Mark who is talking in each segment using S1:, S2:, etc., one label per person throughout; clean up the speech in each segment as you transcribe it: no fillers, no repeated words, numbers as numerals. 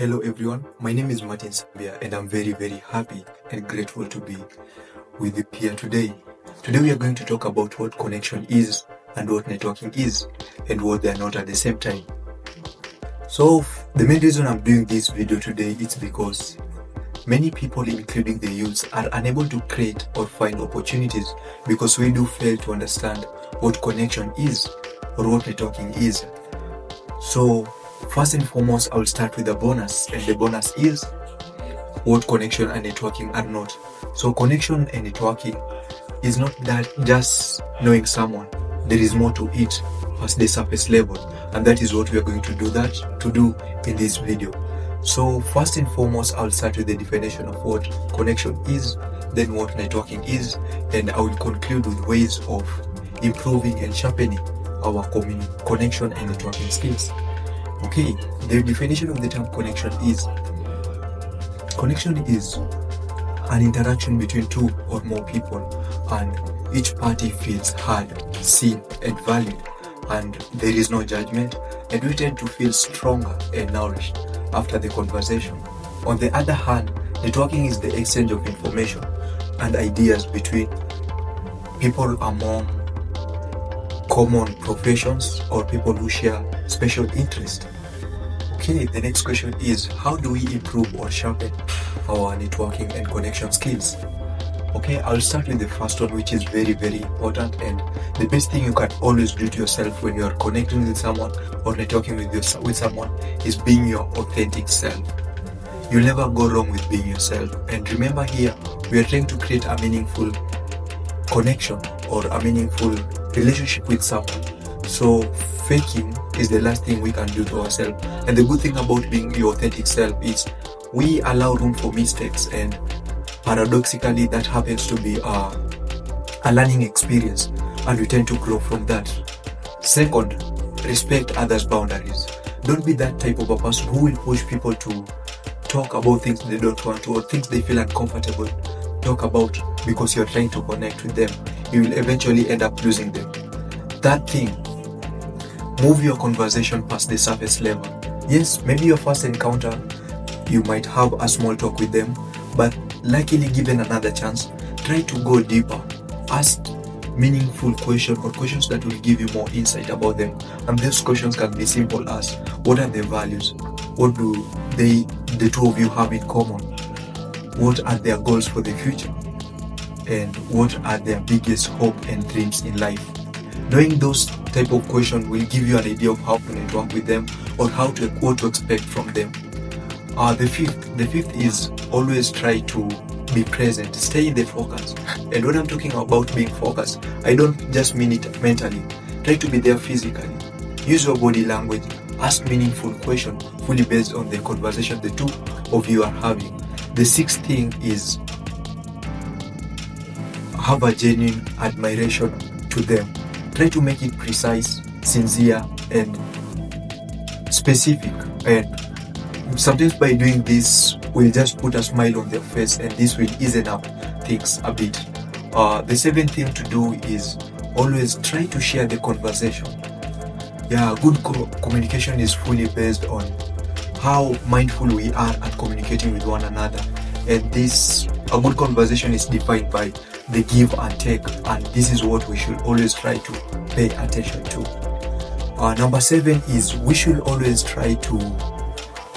S1: Hello everyone, my name is Martin Sambia and I'm very happy and grateful to be with you here today. Today we are going to talk about what connection is and what networking is and what they are not at the same time. So the main reason I'm doing this video today is because many people, including the youths, are unable to create or find opportunities because we do fail to understand what connection is or what networking is. So first and foremost, I'll start with the bonus, and the bonus is what connection and networking are not. So connection and networking is not that just knowing someone. There is more to it past the surface level, and that is what we are going to do in this video. So first and foremost, I'll start with the definition of what connection is, then what networking is, and I will conclude with ways of improving and sharpening our connection and networking skills. Okay, the definition of the term connection is an interaction between two or more people, and each party feels heard, seen and valued, and there is no judgment, and we tend to feel stronger and nourished after the conversation. On the other hand, networking is the exchange of information and ideas between people among common professions or people who share special interest. Okay, the next question is, how do we improve or sharpen our networking and connection skills? Okay, I'll start with the first one, which is very important, and the best thing you can always do to yourself when you are connecting with someone or networking with someone is being your authentic self. You'll never go wrong with being yourself. And remember, here we are trying to create a meaningful connection or a meaningful relationship with someone. So faking is the last thing we can do to ourselves. And the good thing about being your authentic self is we allow room for mistakes, and paradoxically that happens to be a learning experience, and we tend to grow from that. Second, respect others' boundaries. Don't be that type of a person who will push people to talk about things they don't want to, or things they feel uncomfortable talk about because you're trying to connect with them. You will eventually end up losing them. Third thing, move your conversation past the surface level. Yes, maybe your first encounter, you might have a small talk with them, but luckily given another chance, try to go deeper. Ask meaningful questions or questions that will give you more insight about them. And those questions can be simple as, what are their values? What do the two of you have in common? What are their goals for the future? And what are their biggest hope and dreams in life? Knowing those type of questions will give you an idea of how to network with them or what to expect from them. The fifth is always try to be present, stay in the focus. And when I'm talking about being focused, I don't just mean it mentally. Try to be there physically. Use your body language. Ask meaningful questions fully based on the conversation the two of you are having. The sixth thing is have a genuine admiration to them. Try to make it precise, sincere and specific, and sometimes by doing this we'll just put a smile on their face, and this will ease up things a bit. The seventh thing to do is always try to share the conversation. Yeah, good communication is fully based on how mindful we are at communicating with one another, and a good conversation is defined by the give and take, and this is what we should always try to pay attention to. Number 7 is we should always try to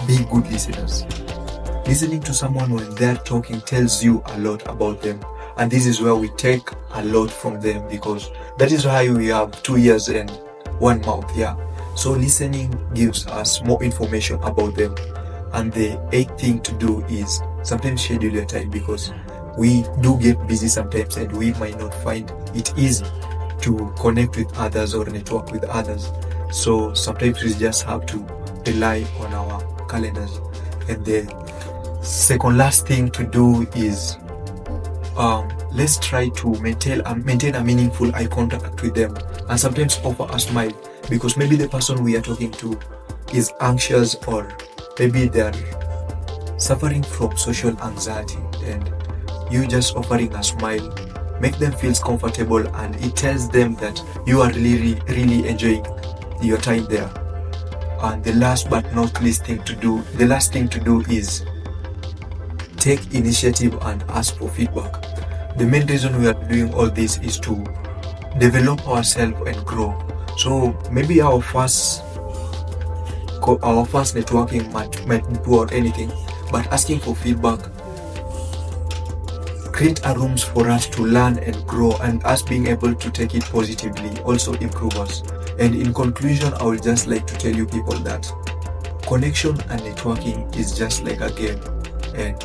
S1: be good listeners. Listening to someone when they're talking tells you a lot about them, and this is where we take a lot from them, because that is why we have 2 ears and 1 mouth. Yeah, so listening gives us more information about them. And the 8th thing to do is sometimes schedule your time, because we do get busy sometimes and we might not find it easy to connect with others or network with others. So sometimes we just have to rely on our calendars. And the second last thing to do is let's try to maintain a meaningful eye contact with them, and sometimes offer a smile, because maybe the person we are talking to is anxious, or maybe they are suffering from social anxiety, and you just offering a smile make them feel comfortable, and it tells them that you are really enjoying your time there. And the last but not least thing to do, the last thing to do is take initiative and ask for feedback. The main reason we are doing all this is to develop ourselves and grow. So maybe our first networking might be poor or anything, but asking for feedback create a rooms for us to learn and grow, and us being able to take it positively also improve us. And in conclusion, I would just like to tell you people that connection and networking is just like a game, and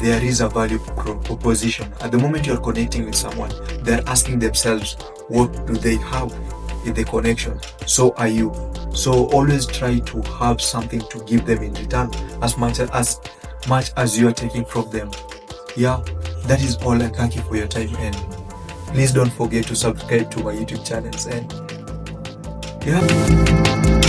S1: there is a value proposition. At the moment you're connecting with someone, they're asking themselves, what do they have in the connection? So are you. So always try to have something to give them in return as much as you are taking from them. Yeah, that is all. I thank you for your time, and please don't forget to subscribe to my YouTube channels. And yeah.